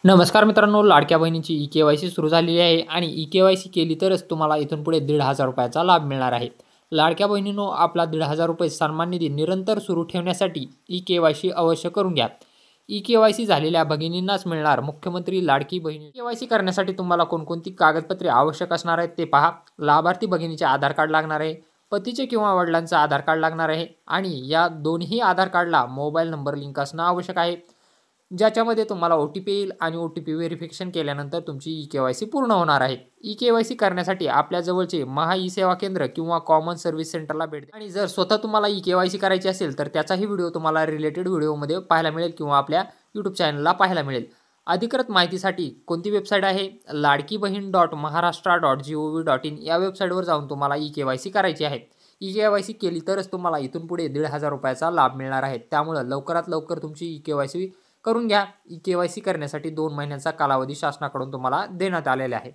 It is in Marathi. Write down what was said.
नमस्कार मित्रांनो, लाडक्या बहिणीची ई-के-वाय-सी सुरू झालेली आहे आणि ई-के-वाय-सी केली तरच तुम्हाला इथून पुढे ₹1,500 लाभ मिळणार आहे. लाडक्या बहिणींनो, आपला ₹1,500 सन्मान निधी निरंतर सुरू ठेवण्यासाठी ई-के-वाय-सी अवश्य करून घ्या. ई-के-वाय-सी झालेल्या भगिनींनाच मिळणार मुख्यमंत्री लाडकी बहीण. ई-के-वाय-सी करण्यासाठी तुम्हाला कोणकोणती कागदपत्रे आवश्यक असणार आहेत ते पहा. लाभार्थी भगिनीचे आधार कार्ड लागणार आहे, पतीचे किंवा वडिलांचं आधार कार्ड लागणार आहे आणि या दोन्ही आधार कार्डला मोबाईल नंबर लिंक असणं आवश्यक आहे. ज्याच्यामध्ये तुम्हाला ओ-टी-पी येईल आणि ओ-टी-पी व्हेरिफिकेशन केल्यानंतर तुमची ई-के-वाय-सी पूर्ण होणार आहे. ई-के-वाय-सी करण्यासाठी आपल्या जवळचे महा ई-सेवा केंद्र किंवा कॉमन सर्व्हिस सेंटरला भेट द्या. आणि जर स्वतः तुम्हाला ई-के-वाय-सी करायची असेल तर त्याचाही व्हिडिओ तुम्हाला रिलेटेड व्हिडिओमध्ये पाहायला मिळेल किंवा आपल्या यूट्यूब चॅनलला पाहायला मिळेल. अधिकृत माहितीसाठी कोणती वेबसाईट आहे? ladkibhin.maharashtra.gov.in या वेबसाईटवर जाऊन तुम्हाला ई-के-वाय-सी करायची आहे. ई-के-वाय-सी केली तरच तुम्हाला इथून पुढे ₹1,500 लाभ मिळणार आहे. त्यामुळे लवकरात लवकर तुमची ई-के-वाय-सी करून घ्या. ई-के-वाय-सी करण्यासाठी 2 महिन्यांचा कालावधी शासनाकडून तुम्हाला देण्यात आलेला आहे.